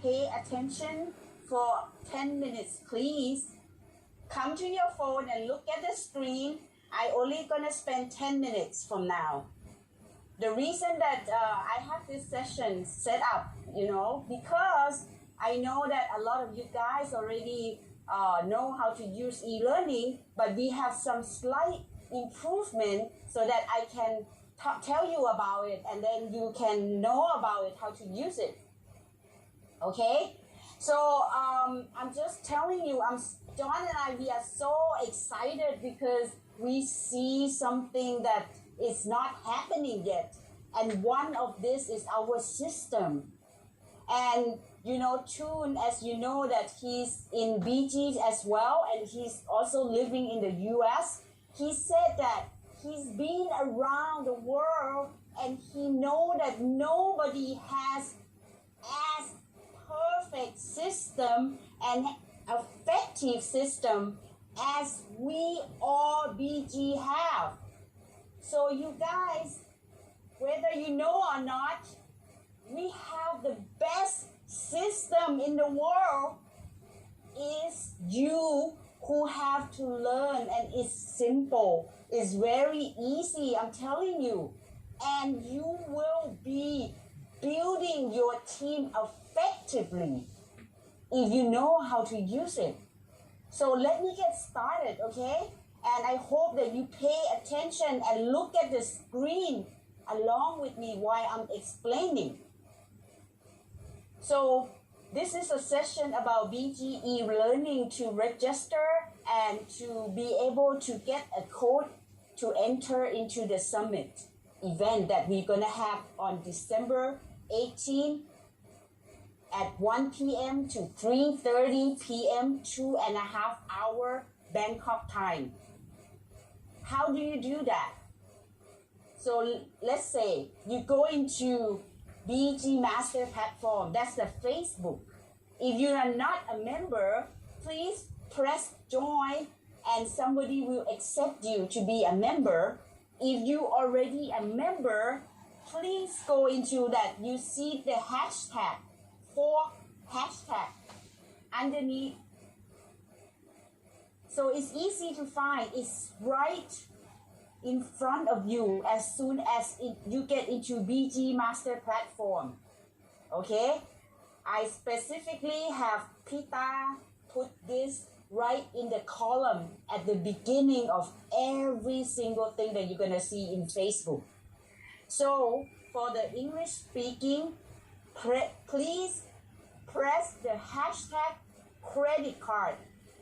pay attention for 10 minutes, please. Come to your phone and look at the screen. I only gonna spend 10 minutes from now. The reason that I have this session set up, because I know that a lot of you guys already know how to use e-learning, but we have some slight improvement so that I can tell you about it, and then you can know about it, how to use it. Okay? So I'm just telling you, John and I, we are so excited because we see something that is not happening yet. And one of this is our system. And, Toon, as you know, that he's in BG as well, and he's also living in the US. He said that he's been around the world and he knows that nobody has as perfect system and effective system as we all BG have. So you guys, whether you know or not, we have the best system in the world. Is you who have to learn, and it's simple. It's very easy, I'm telling you. And you will be building your team effectively if you know how to use it. So let me get started, okay? And I hope that you pay attention and look at the screen along with me while I'm explaining. So this is a session about BGE learning to register and to be able to get a code to enter into the summit event that we're going to have on December 18 at 1 p.m. to 3:30 p.m., 2.5 hour Bangkok time. How do you do that? So let's say you go into BG Master Platform, that's the Facebook. If you are not a member, please press join and somebody will accept you to be a member. If you already a member, please go into that. You see the hashtag, 4 hashtag underneath. So it's easy to find. It's right in front of you as soon as you get into BG Master Platform. Okay? I specifically have Pita put this right in the column at the beginning of every single thing that you're going to see in Facebook. So for the English speaking, please press the hashtag credit card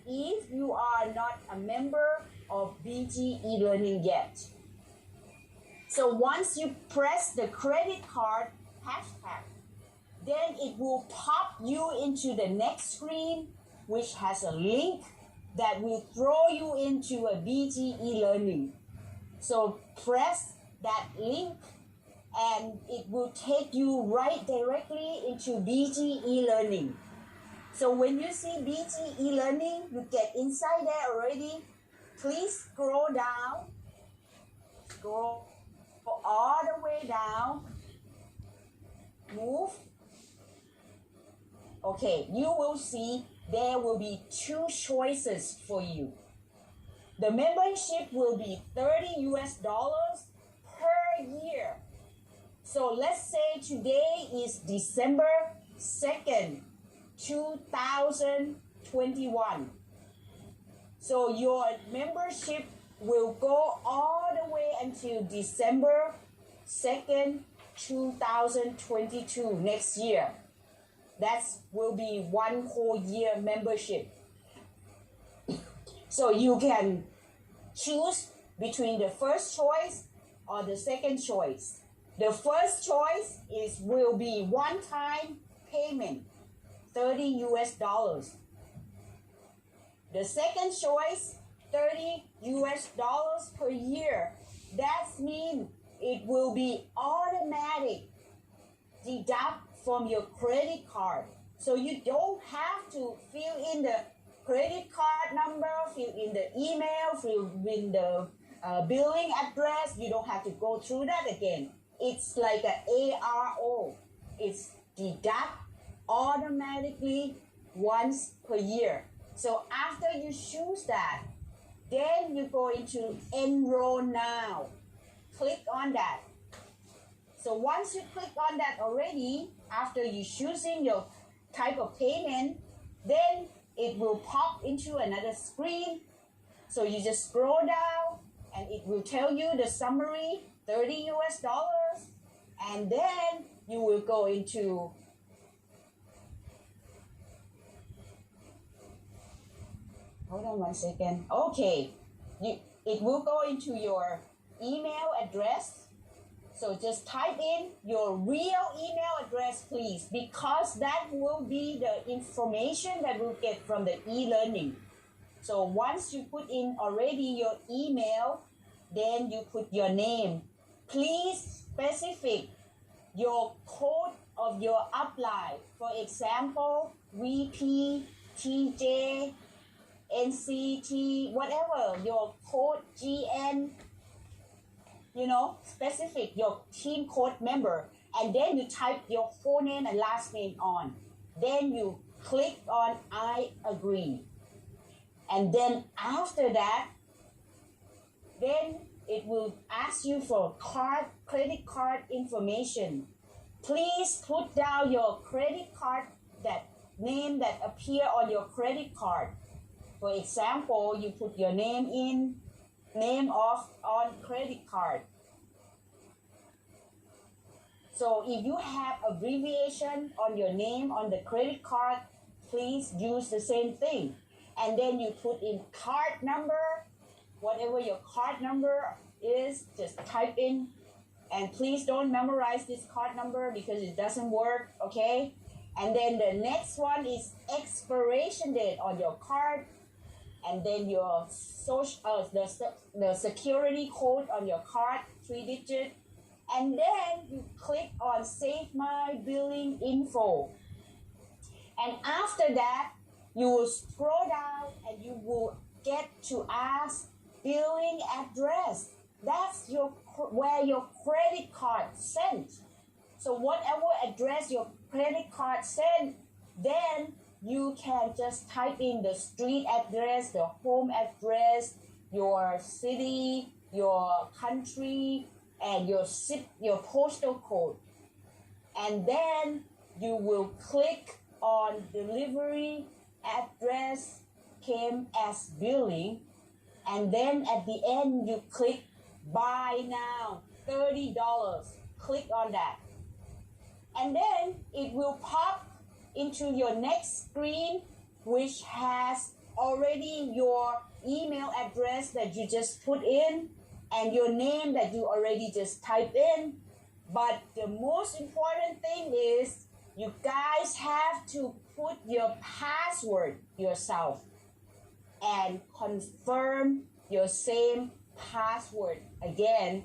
if you are not a member of BG eLearning yet. So once you press the credit card hashtag, then it will pop you into the next screen, which has a link that will throw you into a BG eLearning. So press that link and it will take you right directly into BG eLearning. So when you see BG eLearning, you get inside there already. Please scroll down, scroll all the way down, move. Okay, you will see there will be 2 choices for you. The membership will be $30 per year. So let's say today is December 2nd, 2021. So your membership will go all the way until December 2nd, 2022, next year. That will be 1 whole year membership. So you can choose between the first choice or the second choice. The first choice will be one-time payment, $30. The second choice, $30 per year. That means it will be automatic deduct from your credit card. So you don't have to fill in the credit card number, fill in the email, fill in the billing address. You don't have to go through that again. It's like an ARO. It's deduct automatically once per year. So after you choose that, then you go into enroll now. Click on that. So once you click on that already, after you choosing your type of payment, then it will pop into another screen. So you just scroll down and it will tell you the summary, $30 US, and then you will go into hold on one second. Okay, it will go into your email address. So just type in your real email address, please, because that will be the information that we'll get from the e-learning. So once you put in already your email, then you put your name. Please specify your code of your upline. For example, VP, TJ, NCT, whatever, your code GN, specific your team code member, and then you type your full name and last name on. Then you click on I agree. And then after that, then it will ask you for credit card information. Please put down your credit card, that name that appear on your credit card. For example, you put your name on credit card. So if you have abbreviation on your name on the credit card, please use the same thing. And then you put in card number, whatever your card number is, just type in. And please don't memorize this card number because it doesn't work, okay? And then the next one is expiration date on your card. And then your the security code on your card, 3-digit. And then you click on Save My Billing Info. And after that, you will scroll down and you will get to ask billing address. That's where your credit card sent. So whatever address your credit card sent, then you can just type in the street address, the home address, your city, your country, and your postal code. And then you will click on delivery address came as billing. And then at the end, you click buy now, $30. Click on that. And then it will pop into your next screen, which has already your email address that you just put in and your name that you already just typed in. But the most important thing is you guys have to put your password yourself and confirm your same password again,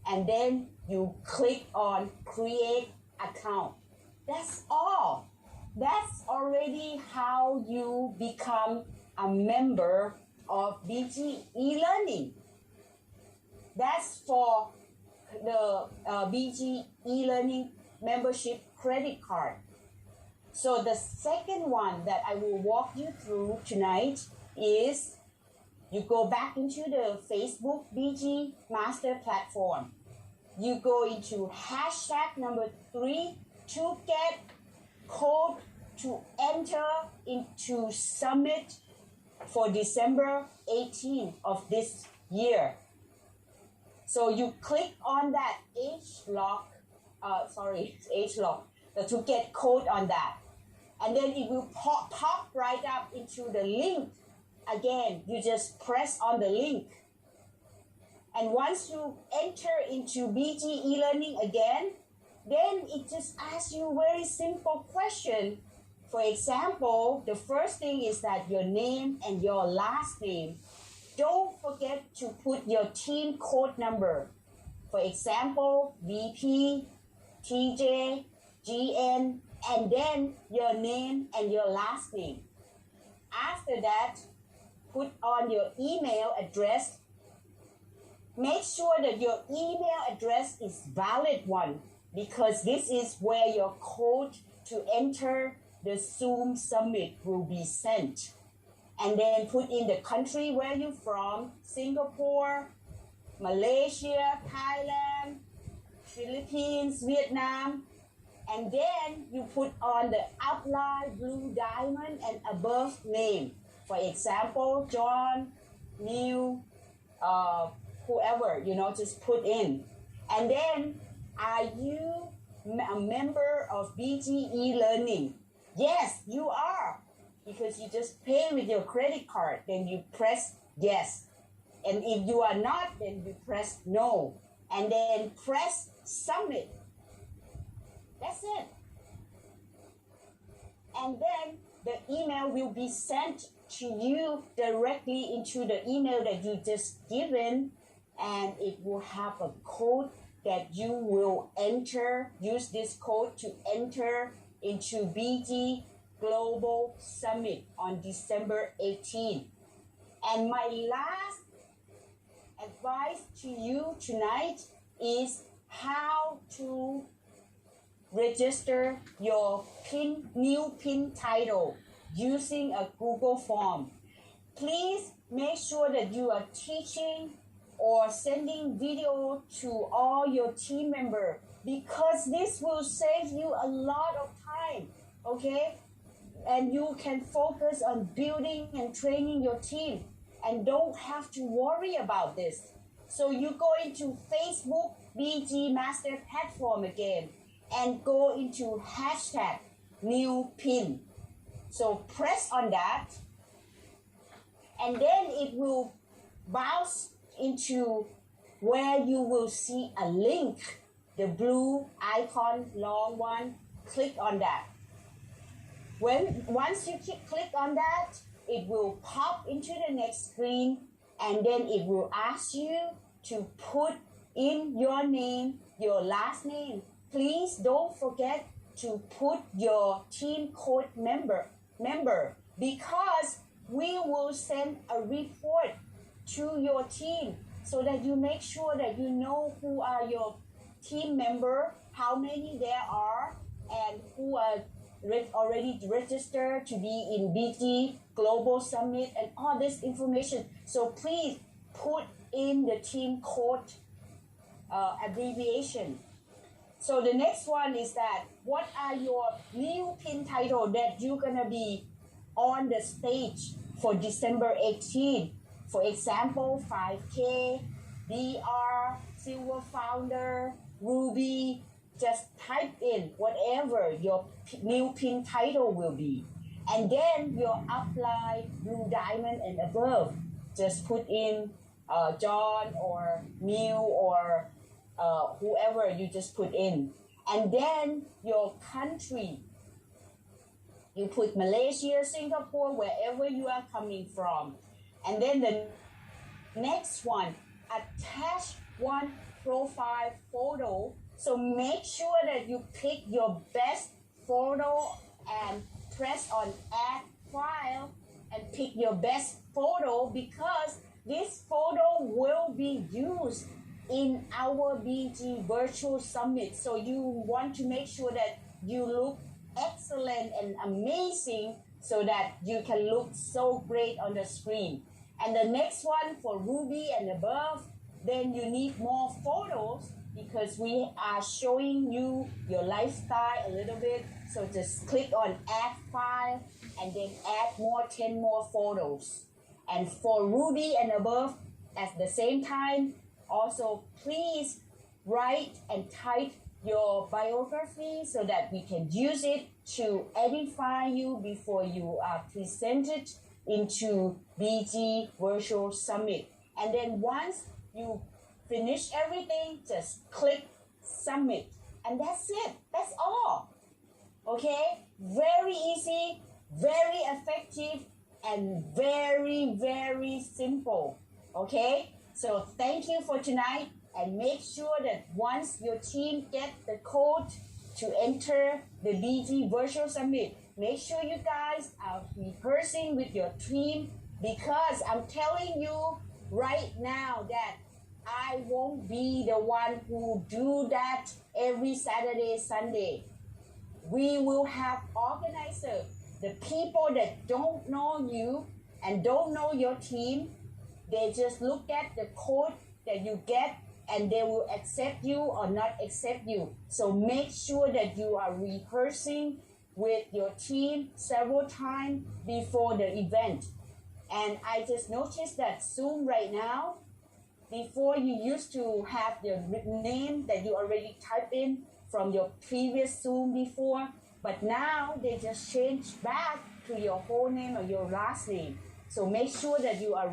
and then you click on create account. That's all. That's already how you become a member of BG eLearning. That's for the BG eLearning membership credit card. So the second one that I will walk you through tonight is you go back into the Facebook BG Master Platform. You go into hashtag number 3 to get code to enter into Summit for December 18th of this year. So you click on that HLOC to get code on that. And then it will pop right up into the link. Again, you just press on the link. And once you enter into BG eLearning again, then it just asks you a very simple question. For example, the first thing is that your name and your last name. Don't forget to put your team code number. For example, VP, TJ, GN, and then your name and your last name. After that, put on your email address. Make sure that your email address is valid one, because this is where your code to enter the Zoom summit will be sent. And then put in the country where you're from, Singapore, Malaysia, Thailand, Philippines, Vietnam. And then you put on the upline blue diamond and above name. For example, John, Neil, whoever, just put in. And then, are you a member of BGE Learning? Yes, you are. Because you just pay with your credit card, then you press yes. And if you are not, then you press no. And then press submit. That's it. And then the email will be sent to you directly into the email that you just given, and it will have a code that you will enter. Use this code to enter into BG Global Summit on December 18th. And my last advice to you tonight is how to register your new pin title using a Google form. Please make sure that you are teaching or sending video to all your team members, because this will save you a lot of time, okay? And you can focus on building and training your team and don't have to worry about this. So you go into Facebook BG Master Platform again and go into hashtag new pin. So press on that, and then it will bounce into where you will see a link, the blue icon, long one. Click on that. Once you click on that, it will pop into the next screen, and then it will ask you to put in your name, your last name. Please don't forget to put your team code member, because we will send a report to your team so that you make sure that you know who are your team member, how many there are, and who are already registered to be in BG Global Summit and all this information. So please put in the team code abbreviation. So the next one is that what are your new pin title that you're gonna be on the stage for December 18th? For example, 5K, DR, Silver Founder, Ruby. Just type in whatever your new pin title will be. And then your upline, blue diamond and above. Just put in John or Neil or whoever you just put in. And then your country. You put Malaysia, Singapore, wherever you are coming from. And then the next one, attach one profile photo. So make sure that you pick your best photo and press on add file and pick your best photo, because this photo will be used in our BG Virtual Summit. So you want to make sure that you look excellent and amazing so that you can look so great on the screen. And the next one for Ruby and above, then you need more photos because we are showing you your lifestyle a little bit. So just click on add file and then add 10 more photos. And for Ruby and above, at the same time, also please write and type your biography so that we can use it to edify you before you are presented into BG Virtual Summit. And then once you finish everything, just click submit. And that's it. That's all. Okay? Very easy, very effective, and very, very simple. Okay? So thank you for tonight, and make sure that once your team get the code to enter the BG Virtual Summit, make sure you guys are rehearsing with your team, because I'm telling you right now that I won't be the one who do that every Saturday, Sunday. we will have organizer, the people that don't know you and don't know your team. They just look at the code that you get and they will accept you or not accept you. So make sure that you are rehearsing with your team several times before the event. And I just noticed that Zoom right now, before you used to have the name that you already typed in from your previous Zoom before, but now they just change back to your whole name or your last name. So make sure that you are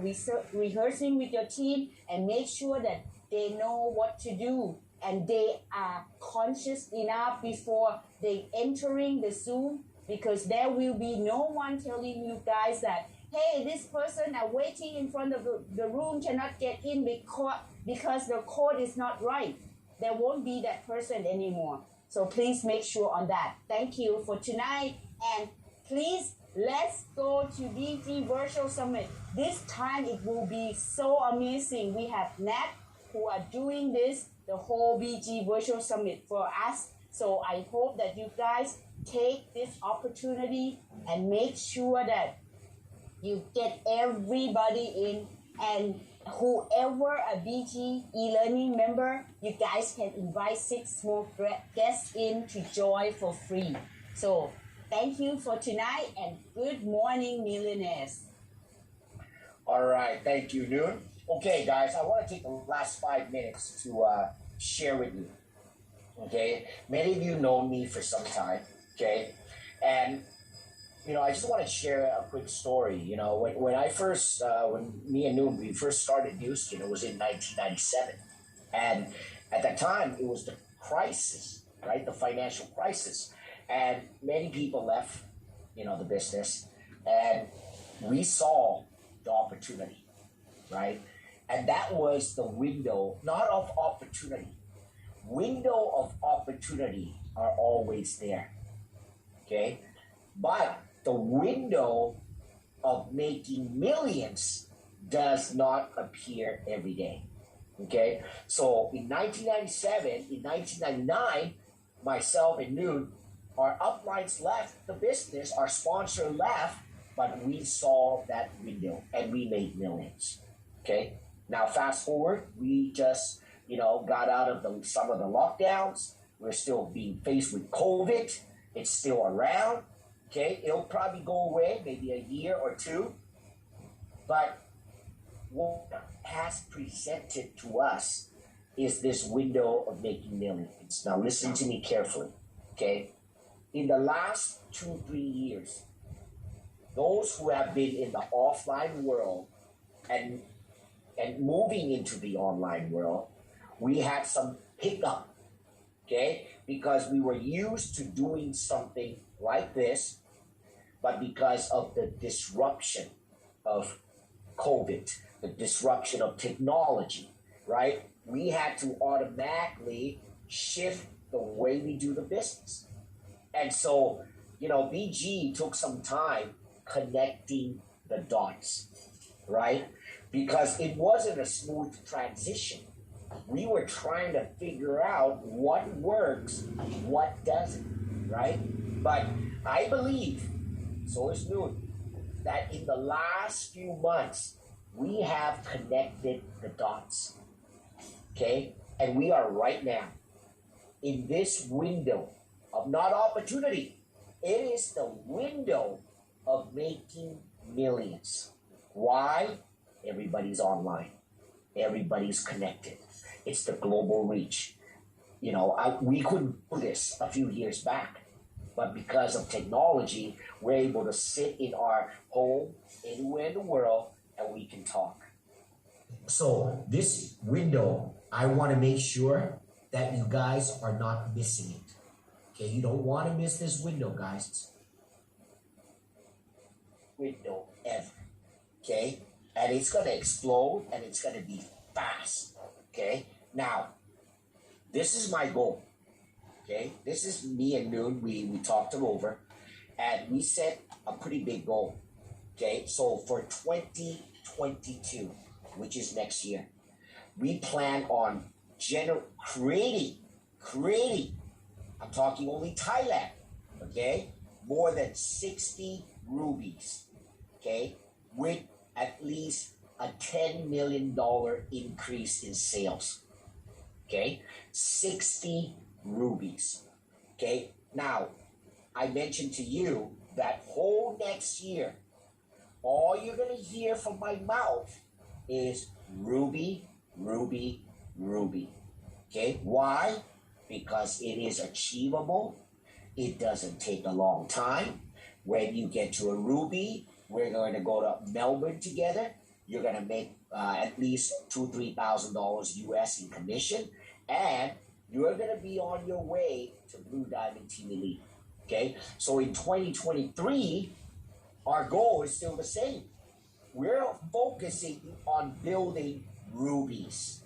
rehearsing with your team and make sure that they know what to do and they are conscious enough before they entering the Zoom, because there will be no one telling you guys that, hey, this person are waiting in front of the room cannot get in because the code is not right. There won't be that person anymore. So please make sure on that. Thank you for tonight. And please, let's go to BG Virtual Summit. This time it will be so amazing. We have Nat who are doing this, the whole BG Virtual Summit for us. So I hope that you guys take this opportunity and make sure that you get everybody in, and whoever a BG e-learning member, you guys can invite 6 more guests in to join for free. So thank you for tonight and good morning, millionaires. All right, thank you, Noon. Okay, guys, I want to take the last 5 minutes to share with you. Okay, many of you know me for some time. Okay, and I just want to share a quick story. When I first, when me and Noon, we first started Newskin, it was in 1997. And at that time, it was the crisis, right? The financial crisis. And many people left, the business. And we saw the opportunity, right? And that was the window, not of opportunity. Window of opportunity are always there, okay? But the window of making millions does not appear every day. Okay, so in 1997, in 1999, myself and Noon, our uplines left the business, our sponsor left, but we saw that window and we made millions. Okay, now fast forward, we just got out of some of the lockdowns. We're still being faced with COVID. It's still around. Okay, it'll probably go away maybe a year or two. But what has presented to us is this window of making millions. Now listen to me carefully, okay? In the last 2-3 years, those who have been in the offline world and moving into the online world, we had some hiccup, okay? Because we were used to doing something like this, but because of the disruption of COVID, the disruption of technology, right? We had to automatically shift the way we do the business. And so, BG took some time connecting the dots, right? Because it wasn't a smooth transition. We were trying to figure out what works, what doesn't, right? But I believe, so is Noon, that in the last few months, we have connected the dots, okay? And we are right now in this window of not opportunity. It is the window of making millions. Why? Everybody's online. Everybody's connected. It's the global reach. We couldn't do this a few years back, but because of technology, we're able to sit in our home anywhere in the world and we can talk. So this window, I want to make sure that you guys are not missing it. Okay, you don't want to miss this window, guys. Window ever. Okay, and it's going to explode and it's going to be fast. Okay, now this is my goal. Okay, this is me and Noon. We talked it over and we set a pretty big goal. Okay, so for 2022, which is next year, we plan on creating, I'm talking only Thailand, okay? More than 60 rubies, okay? With at least a $10 million increase in sales, okay? 60 rubies, okay? Now, I mentioned to you that whole next year, all you're going to hear from my mouth is ruby, ruby, ruby. Okay, why? Because it is achievable. It doesn't take a long time. When you get to a ruby, we're going to go to Melbourne together. You're going to make at least $2,000-3,000 US in commission, and you're going to be on your way to Blue Diamond Team Elite. Okay, so in 2023, our goal is still the same. We're focusing on building rubies.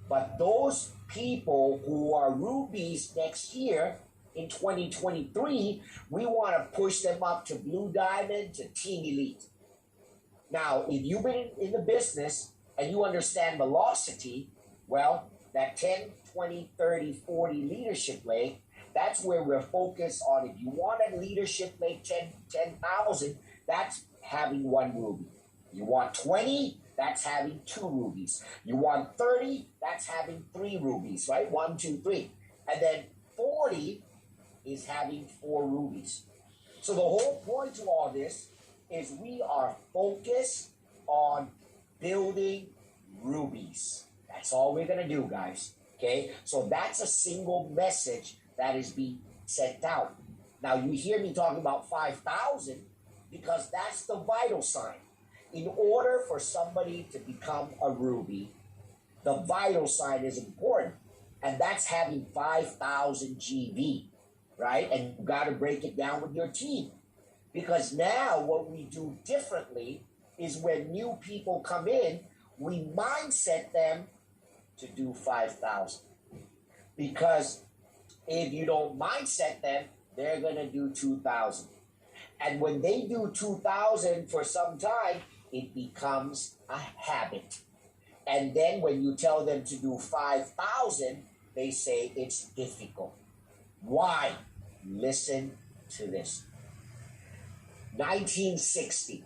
But those people who are rubies next year in 2023, we want to push them up to Blue Diamond, to Team Elite. Now, if you've been in the business and you understand velocity, well, that 10, 20, 30, 40 leadership leg, that's where we're focused on. If you want a leadership leg 10,000, that's having 1 ruby. You want 20, that's having 2 rubies. You want 30, that's having 3 rubies, right? 1, 2, 3. And then 40 is having 4 rubies. So the whole point to all this is we are focused on building rubies. That's all we're going to do, guys. Okay? So that's a single message that is being sent out. Now, you hear me talking about 5,000 because that's the vital sign. In order for somebody to become a ruby, the vital sign is important. And that's having 5,000 GV, right? And you got to break it down with your team. Because now what we do differently is when new people come in, we mindset them to do 5,000. Because if you don't mindset them, they're going to do 2,000. And when they do 2,000 for some time, it becomes a habit. And then when you tell them to do 5,000, they say it's difficult. Why? Listen to this. 1960,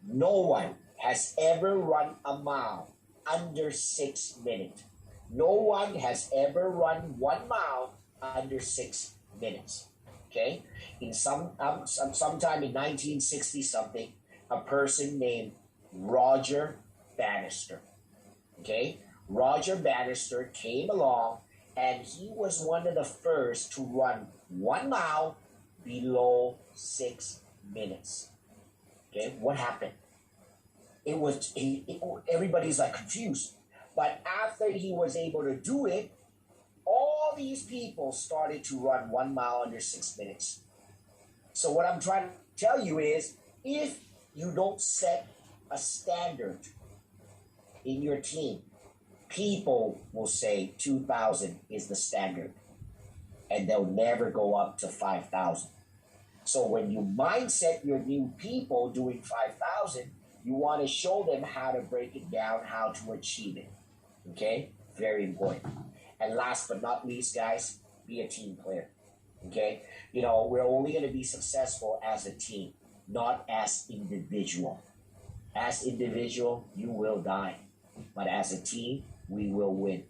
no one has ever run a mile under 6 minutes. No one has ever run 1 mile under 6 minutes. Okay? In sometime in 1960 something, a person named Roger Bannister. Okay? Roger Bannister came along and he was one of the first to run 1 mile below 6 minutes. Okay? What happened? Everybody's like confused. But after he was able to do it, all these people started to run 1 mile under 6 minutes. So what I'm trying to tell you is, if you don't set a standard in your team, people will say 2,000 is the standard, and they'll never go up to 5,000. So when you mindset your new people doing 5,000, you want to show them how to break it down, how to achieve it. Okay? Very important. And last but not least, guys, be a team player. Okay? You know, we're only going to be successful as a team, not as individual. As individual, you will die. But as a team, we will win.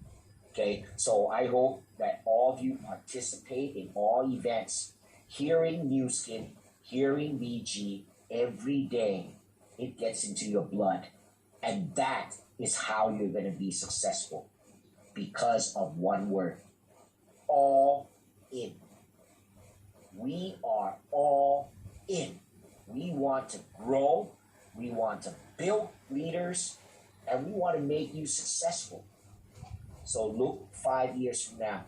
Okay? So I hope that all of you participate in all events. Hearing Nu Skin, hearing BG every day, it gets into your blood. And that is how you're going to be successful. Because of one word. All in. We are all in. We want to grow. We want to build leaders. And we want to make you successful. So look 5 years from now.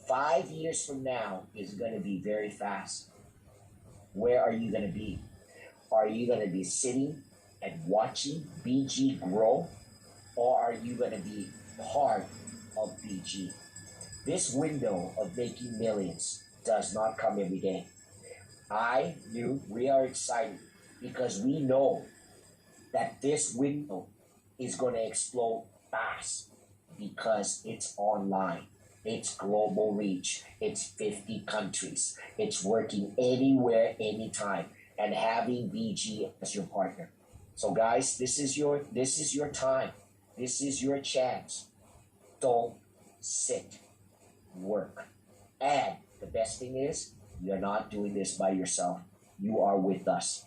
5 years from now is going to be very fast. Where are you going to be? Are you going to be sitting and watching BG grow? Or are you going to be part of BG? This window of making millions does not come every day. We are excited because we know that this window is going to explode fast because it's online. It's global reach. It's 50 countries. It's working anywhere, anytime, and having BG as your partner. So guys, this is your time. This is your chance. Don't sit. Work. And the best thing is, you're not doing this by yourself. You are with us.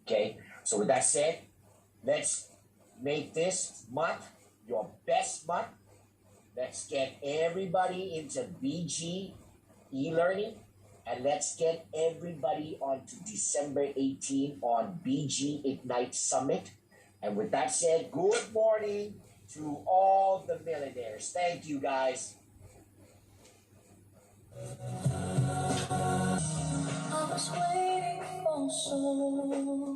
Okay? So with that said, let's make this month your best month. Let's get everybody into BG e-learning, and let's get everybody onto December 18 on BG Ignite Summit. And with that said, good morning to all the millionaires. Thank you, guys. I was waiting for so